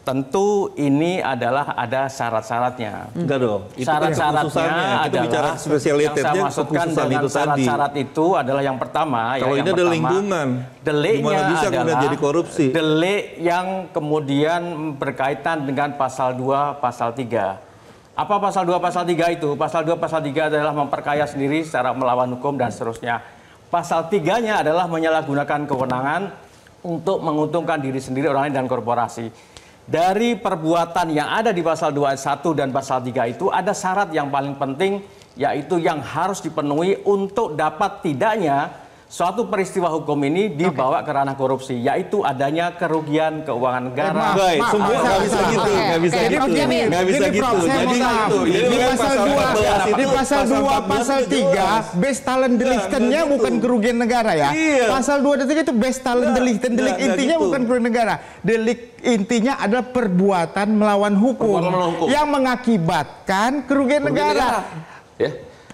Tentu ini adalah ada syarat-syaratnya. Enggak dong. Syarat-syaratnya adalah yang saya masukkan dengan syarat-syarat itu adalah yang pertama. Kalau ini ada lingkungan, deliknya bisa adalah jadi korupsi. Delik yang kemudian berkaitan dengan pasal 2, pasal 3. Apa pasal 2, pasal 3 itu? Pasal 2, pasal 3 adalah memperkaya sendiri secara melawan hukum dan seterusnya. Pasal 3-nya adalah menyalahgunakan kewenangan untuk menguntungkan diri sendiri, orang lain, dan korporasi. Dari perbuatan yang ada di pasal 2 ayat 1 dan pasal 3 itu ada syarat yang paling penting, yaitu yang harus dipenuhi untuk dapat tidaknya suatu peristiwa hukum ini dibawa ke ranah korupsi, yaitu adanya kerugian keuangan negara. Baik, semua nggak bisa gitu, nggak bisa gitu, nggak bisa gitu. Jadi di pasal 2, pasal 3, best talent delicten-nya bukan kerugian negara ya. Pasal 2 dan 3 itu best talent delicten, delik intinya bukan kerugian negara. Delik intinya adalah perbuatan melawan hukum yang mengakibatkan kerugian negara.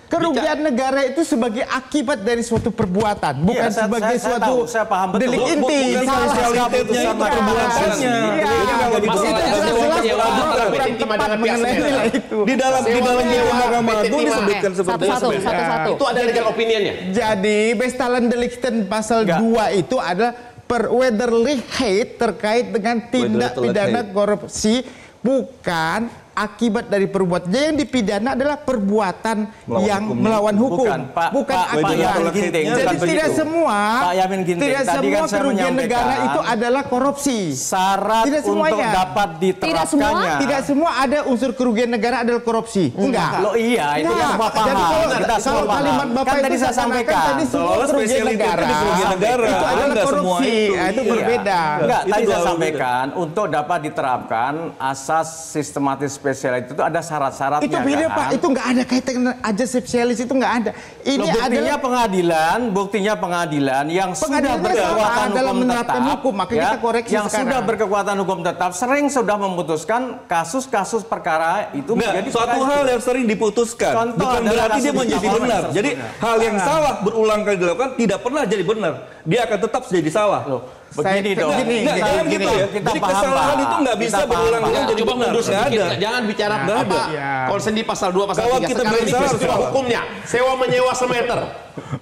Kerugian negara itu sebagai akibat dari suatu perbuatan, bukan sebagai suatu delik inti. Di dalam Mahkamah Agung disebutkan seperti itu. Itu ada legal opinion-nya. Jadi best talent delicten pasal 2 itu adalah perwederly hate terkait dengan tindak pidana korupsi, bukan akibat dari perbuatan. Yang dipidana adalah perbuatan yang melawan hukum, bukan akibat. Jadi tidak semua kerugian negara itu adalah korupsi. Syarat untuk dapat diterapkannya. Tidak semua ada unsur kerugian negara adalah korupsi. Enggak. Loh iya, itu yang Bapak paham. Kalau kalimat Bapak kan tadi saya sampaikan, tadi semua kerugian negara itu adalah korupsi. Itu berbeda. Enggak, tadi saya sampaikan untuk dapat diterapkan asas sistematis spesial itu ada syarat-syaratnya. Itu beda Pak, itu nggak ada kaitan dengan ajas spesialis, itu nggak ada. Ini buktinya pengadilan yang sudah berkekuatan hukum tetap, maka kita koreksi yang sekarang. Sudah berkekuatan hukum tetap sering sudah memutuskan kasus-kasus perkara itu menjadi suatu hal yang sering diputuskan, bukan berarti dia menjadi benar. Jadi hal yang salah berulang kali dilakukan tidak pernah jadi benar, dia akan tetap jadi salah. Begini dong. Jangan gitu ya. Jadi kesalahan itu nggak bisa berulang-ulang jadi benar. Jangan bicara apa. Konsen di pasal 2, pasal 3. Kita sekarang ini peristiwa hukumnya. Sewa menyewa semeter.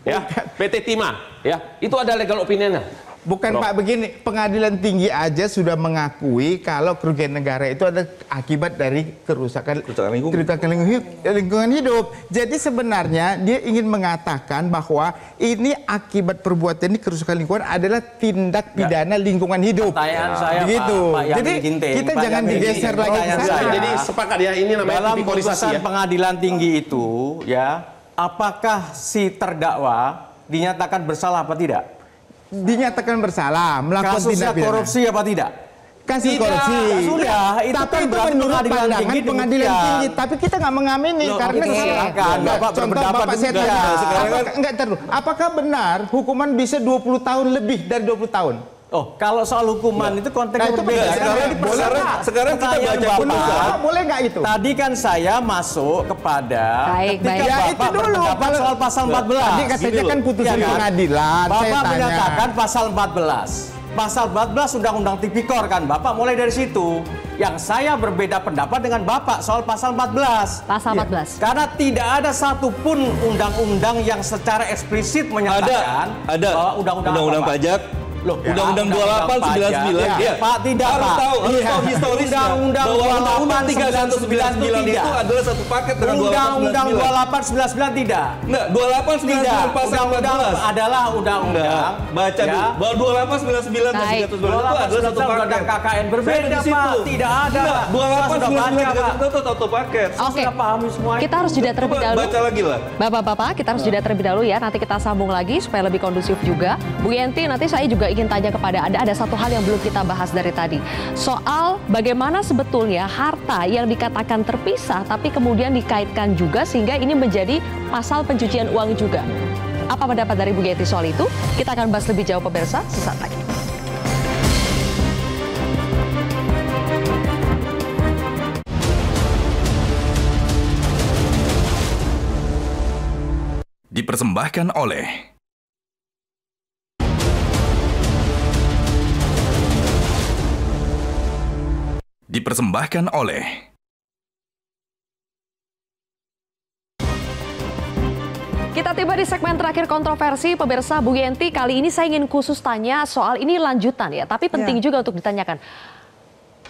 Ya, PT Timah. Ya, itu ada legal opinion-nya. Bukan Pak, begini, pengadilan tinggi aja sudah mengakui kalau kerugian negara itu ada akibat dari kerusakan lingkungan hidup. Jadi sebenarnya dia ingin mengatakan bahwa ini akibat perbuatan ini kerusakan lingkungan adalah tindak pidana lingkungan hidup. Pertanyaan saya, begitu. Jadi kita jangan digeser lagi ke sana. Jadi sepakat ya, ini namanya dalam tipikorisasi putusan pengadilan tinggi itu ya, apakah si terdakwa dinyatakan bersalah apa tidak? Dinyatakan bersalah melakukan kasusnya tindak pidana korupsi apa tidak? Kasus korupsi. Sudah, itu tapi kan itu menurut pandangan pengadilan tinggi. Tapi kita nggak mengamini karena contoh Bapak saya tanya, apakah benar hukuman bisa 20 tahun lebih dari 20 tahun? Oh, kalau soal hukuman itu konteksnya berbeda. Sekarang kita baca putusan. Boleh nggak itu? Tadi kan saya masuk kepada ketika Bapak berpendapat soal pasal 14. Tadi katanya kan putusan pengadilan. Bapak menyatakan pasal 14. Pasal 14 Undang-Undang Tipikor kan, Bapak mulai dari situ. Yang saya berbeda pendapat dengan Bapak soal pasal 14. Pasal 14. Karena tidak ada satupun undang-undang yang secara eksplisit menyatakan bahwa undang-undang pajak. Loh, Undang-Undang 2899 ya. Pak tidak harus Pak. tahu historisnya. Undang-Undang 3199 itu adalah satu paket dengan Undang-Undang 2899 tidak. Enggak, 2899 pasal 14 adalah undang-undang. Baca dulu. Bahwa 2899 dan 312 itu adalah satu paket. KKN berbeda Pak. Tidak ada. 2899 itu satu paket. Oke. Semua kita harus jeda terlebih dahulu. Baca lagi lah. Bapak-bapak, kita harus jeda terlebih dahulu ya. Nanti kita sambung lagi supaya lebih kondusif juga. Bu Yenti, nanti saya juga ingin tanya kepada Anda, ada satu hal yang belum kita bahas dari tadi. Soal bagaimana sebetulnya harta yang dikatakan terpisah tapi kemudian dikaitkan juga sehingga ini menjadi pasal pencucian uang juga. Apa pendapat dari Bu Yenti soal itu? Kita akan bahas lebih jauh pemirsa sesaat lagi. Dipersembahkan oleh dipersembahkan oleh Kita tiba di segmen terakhir kontroversi, pemirsa. Bu Yenti, kali ini saya ingin khusus tanya soal ini lanjutan ya, tapi penting juga untuk ditanyakan.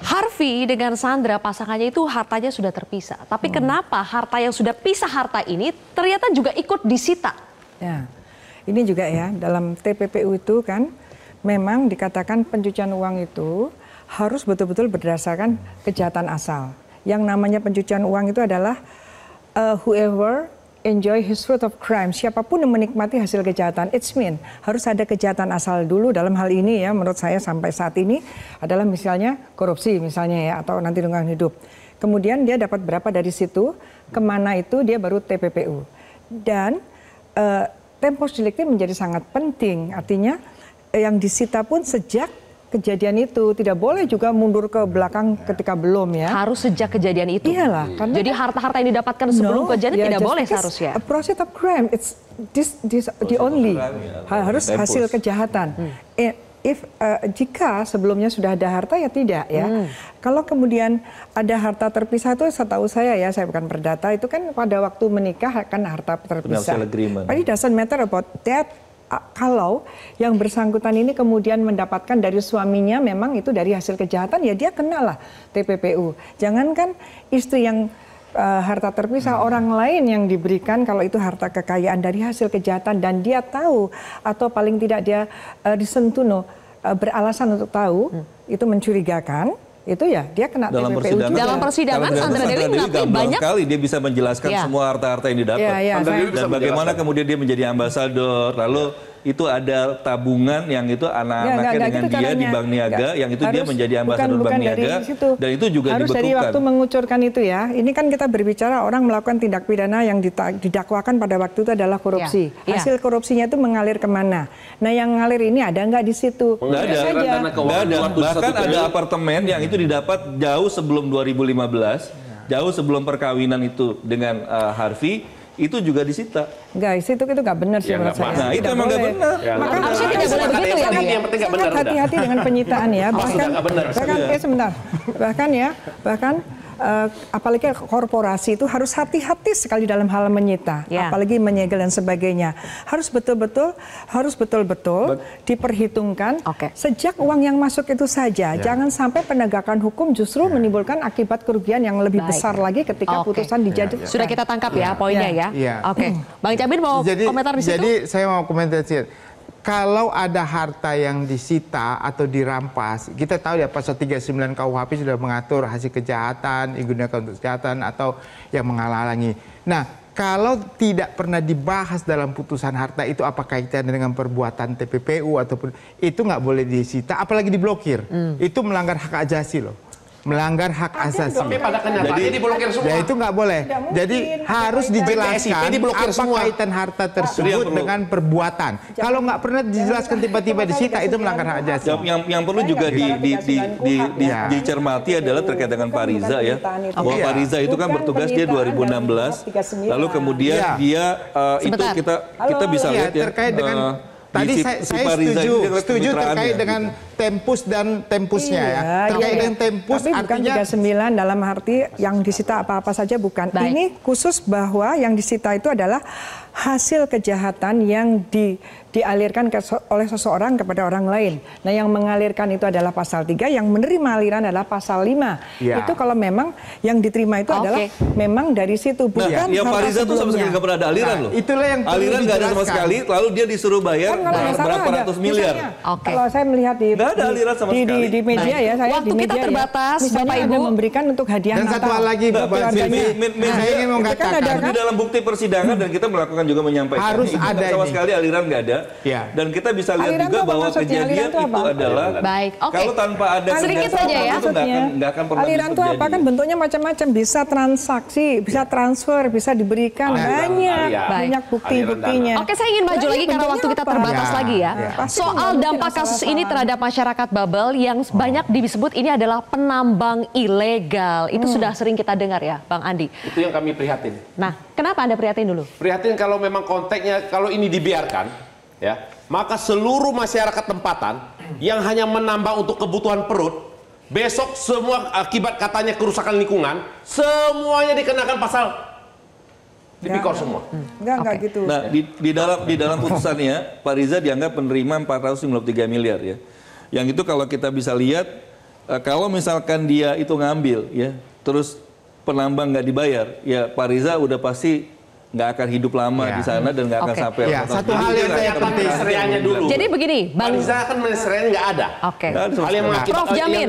Harvey dengan Sandra pasangannya itu hartanya sudah terpisah, tapi kenapa harta yang sudah pisah harta ini ternyata juga ikut disita? Ya, ini juga ya dalam TPPU itu kan memang dikatakan pencucian uang itu harus betul-betul berdasarkan kejahatan asal. Yang namanya pencucian uang itu adalah whoever enjoy his fruit of crime, siapapun yang menikmati hasil kejahatan, it's mean harus ada kejahatan asal dulu dalam hal ini ya, menurut saya sampai saat ini adalah misalnya korupsi misalnya ya, atau nanti lingkungan hidup. Kemudian dia dapat berapa dari situ, kemana itu dia baru TPPU. Dan tempus delicti menjadi sangat penting, artinya yang disita pun sejak kejadian itu, tidak boleh juga mundur ke belakang ketika belum ya. Harus sejak kejadian itu. Iyalah. Karena jadi harta-harta yang didapatkan sebelum kejadian tidak boleh seharusnya. A process of crime, it's the only harus hasil kejahatan. Jika sebelumnya sudah ada harta ya tidak ya. Kalau kemudian ada harta terpisah itu setahu saya ya, saya bukan perdata, itu kan pada waktu menikah akan harta terpisah. But it doesn't matter about that. Kalau yang bersangkutan ini kemudian mendapatkan dari suaminya memang itu dari hasil kejahatan, ya dia kenalah TPPU. Jangankan istri yang harta terpisah, orang lain yang diberikan kalau itu harta kekayaan dari hasil kejahatan dan dia tahu atau paling tidak dia disentuh beralasan untuk tahu, itu mencurigakan. Itu ya dia kena TPPU juga. Dalam persidangan Sandra Dewi mengakui banyak sekali dia bisa menjelaskan semua harta-harta yang didapat. Dan bagaimana kemudian dia menjadi ambasador, lalu itu ada tabungan yang itu anak-anaknya dengan gitu dia di Bank Niaga, yang itu dia menjadi ambasador Bank Niaga, dan itu juga harus dibekukan. Dari waktu mengucurkan itu ya, ini kan kita berbicara orang melakukan tindak pidana yang didakwakan pada waktu itu adalah korupsi. Hasil korupsinya itu mengalir kemana? Nah yang ngalir ini ada nggak di situ? Nggak ada. Bahkan ada apartemen yang itu didapat jauh sebelum 2015, jauh sebelum perkawinan itu dengan Harvey, itu juga disita. Guys, itu nggak benar sih menurut saya. Nah, itu emang nggak benar. Maka harusnya tidak boleh begitu ya. Yang penting nggak benar. Hati-hati dengan penyitaan ya. Bahkan apalagi korporasi itu harus hati-hati sekali dalam hal menyita, apalagi menyegel dan sebagainya. Harus betul-betul diperhitungkan sejak uang yang masuk itu saja. Jangan sampai penegakan hukum justru menimbulkan akibat kerugian yang lebih besar lagi ketika putusan dijadikan. Sudah kita tangkap ya poinnya ya. Oke, Bang Jamin mau komentar di situ? Jadi saya mau komentar sedikit. Kalau ada harta yang disita atau dirampas, kita tahu ya pasal 39 KUHP sudah mengatur hasil kejahatan, digunakan untuk kejahatan atau yang menghalangi. Nah, kalau tidak pernah dibahas dalam putusan harta itu apa kaitannya dengan perbuatan TPPU ataupun itu nggak boleh disita, apalagi diblokir. Itu melanggar hak asasi loh. Melanggar hak asasi. Tapi pada kenyataannya diblokir semua. Ya itu nggak boleh. Jadi harus dijelaskan apa kaitan harta tersebut dengan perbuatan. Kalau nggak pernah dijelaskan tiba-tiba disita itu melanggar hak asasi. Yang perlu juga dicermati adalah terkait dengan Pak Riza ya. Bahwa Pak Riza itu kan bertugas dia 2016. Lalu kemudian dia itu kita bisa lihat ya. Terkait dengan tadi saya setuju terkait dengan tempus dan tempusnya ya. Terkait dengan tempus tapi artinya bukan 39 dalam arti yang disita apa-apa saja bukan. Ini khusus bahwa yang disita itu adalah hasil kejahatan yang dialirkan oleh seseorang kepada orang lain. Nah yang mengalirkan itu adalah pasal 3, yang menerima aliran adalah pasal 5. Itu kalau memang yang diterima itu adalah memang dari situ. Bukan yang Pak Riza itu sama sekali nggak pernah ada aliran loh. Itulah yang aliran nggak ada sama sekali, lalu dia disuruh bayar berapa ratus miliar. Kalau saya melihat di media ya, saya waktu di media kita terbatas, ya, Bapak Ibu memberikan untuk hadiah dan Natal. satu hal lagi, saya ingin mengatakan di dalam bukti persidangan dan kita melakukan juga menyampaikan harus ada sama sekali aliran nggak ada. Dan kita bisa lihat juga bahwa kejadian itu adalah kalau tanpa ada sedikit saja ya. Nggak akan pernah aliran itu apa kan bentuknya macam-macam, bisa transaksi, bisa transfer, bisa diberikan banyak bukti-buktinya. Oke, saya ingin maju lagi karena waktu kita terbatas lagi ya. Soal dampak kasus ini terhadap masyarakat Babel yang banyak disebut ini adalah penambang ilegal. Itu sudah sering kita dengar ya, Bang Andi. Itu yang kami prihatin. Nah, kenapa Anda prihatin dulu? Prihatin kalau memang konteksnya, kalau ini dibiarkan, ya, maka seluruh masyarakat tempatan yang hanya menambang untuk kebutuhan perut, besok semua akibat katanya kerusakan lingkungan, semuanya dikenakan pasal tipikor semua. Enggak gitu. Nah, di dalam putusannya, Pak Riza dianggap penerima 453 miliar ya. Yang itu kalau kita bisa lihat, kalau misalkan dia itu ngambil ya, terus penambang nggak dibayar, ya Pak Riza udah pasti nggak akan hidup lama di sana dan nggak akan sampai. Ya, satu hal yang saya penting dulu. Jadi begini, Bang Riza kan menyelesaikan nggak ada. Oke. Hal yang Prof Jamin.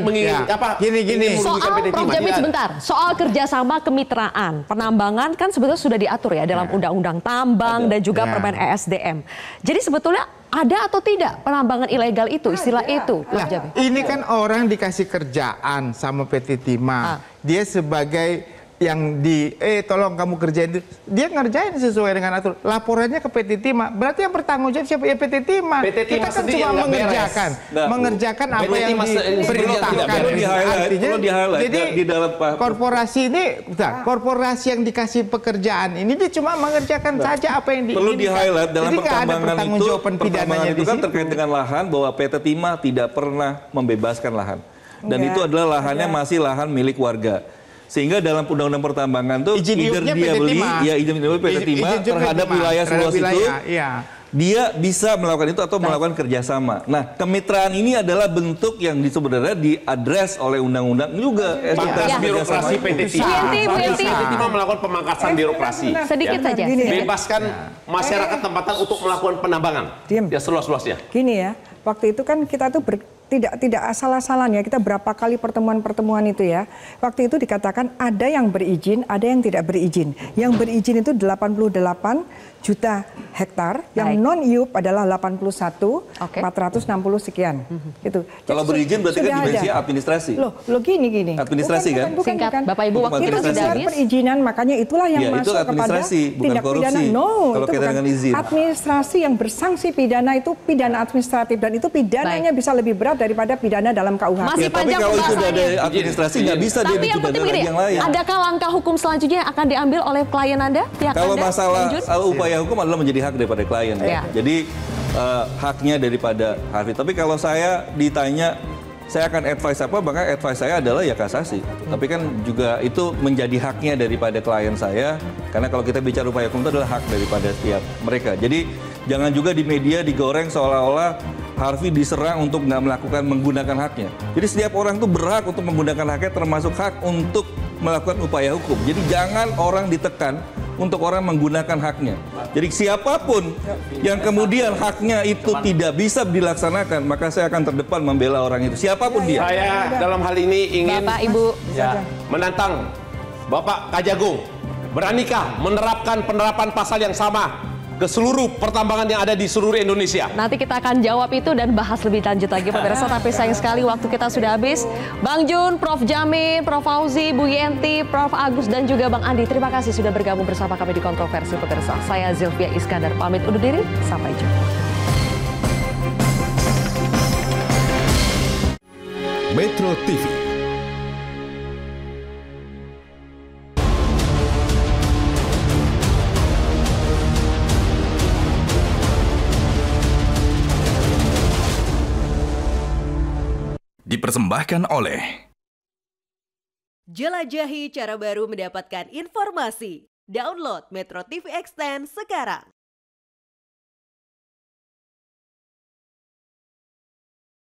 Gini. Soal Prof Jamin sebentar, soal kerjasama kemitraan penambangan kan sebetulnya sudah diatur ya dalam Undang-Undang Tambang dan juga Permen ESDM. Jadi sebetulnya ada atau tidak penambangan ilegal itu, istilah itu, Prof Jamin? Ini kan orang dikasih kerjaan sama PT Timah. Dia sebagai yang tolong kamu kerjain itu, dia ngerjain sesuai dengan aturan. Laporannya ke PT Timah, berarti yang bertanggung jawab siapa? Ya PT Timah. Kita kan cuma mengerjakan apa yang diperintahkan. Jadi di dalam korporasi ini, korporasi yang dikasih pekerjaan ini dia cuma mengerjakan saja apa yang diinginkan. Perlu di-highlight dalam pertambangan itu kan terkait dengan lahan, bahwa PT Timah tidak pernah membebaskan lahan. Dan itu adalah lahannya masih lahan milik warga. Sehingga dalam undang-undang pertambangan tuh either dia beli, izin PT Timah terhadap wilayah seluas itu, dia bisa melakukan itu atau melakukan kerjasama. Nah, kemitraan ini adalah bentuk yang sebenarnya diadres oleh undang-undang juga. Birokrasi PT Timah. PT Timah melakukan pemangkasan birokrasi. Sedikit saja. Bebaskan masyarakat tempatan untuk melakukan penambangan. Ya seluas-luasnya. Gini ya, waktu itu kan kita tuh tidak asal-asalan ya, kita berapa kali pertemuan-pertemuan itu ya. Waktu itu dikatakan ada yang berizin, ada yang tidak berizin. Yang berizin itu 88 juta hektar, yang non-IUP adalah 81.460 sekian. Gitu. Kalau berizin berarti kan dimensi administrasi. Loh gini. Administrasi kan? Singkat, Bapak Ibu, waktu kita sudah habis. Perizinan, makanya itulah yang masuk kepada tindak pidana. No, itu bukan administrasi yang bersanksi pidana, itu pidana administratif, dan itu pidananya bisa lebih berat daripada pidana dalam KUHP. Masih panjang tapi kalau sudah ada pembahasannya. administrasi nggak bisa dia Tapi yang penting begini, yang lain. adakah langkah hukum selanjutnya yang akan diambil oleh klien Anda? Kalau masalah upaya hukum adalah menjadi hak daripada klien. Ya. Jadi haknya daripada Harvey. Tapi kalau saya ditanya, saya akan advice apa? Maka advice saya adalah ya kasasi. Tapi kan juga itu menjadi haknya daripada klien saya. Karena kalau kita bicara upaya hukum itu adalah hak daripada setiap mereka. Jadi jangan juga di media digoreng seolah-olah Harvey diserang untuk nggak menggunakan haknya. Jadi setiap orang tuh berhak untuk menggunakan haknya, termasuk hak untuk melakukan upaya hukum. Jadi jangan orang ditekan untuk orang menggunakan haknya. Jadi siapapun yang kemudian haknya itu tidak bisa dilaksanakan, maka saya akan terdepan membela orang itu. Siapapun dia. Saya dalam hal ini ingin Bapak, Ibu, menantang Bapak Kajagung. Beranikah menerapkan penerapan pasal yang sama ke seluruh pertambangan yang ada di seluruh Indonesia? Nanti kita akan jawab itu dan bahas lebih lanjut lagi pemirsa, tapi sayang sekali waktu kita sudah habis. Bang Jun, Prof Jamin, Prof Fauzi, Bu Yenti, Prof Agus dan juga Bang Andi, terima kasih sudah bergabung bersama kami di Kontroversi pemirsa. Saya Zilvia Iskandar pamit undur diri, sampai jumpa. Metro TV. Dipersembahkan oleh Jelajahi cara baru mendapatkan informasi. Download Metro TV Extend sekarang.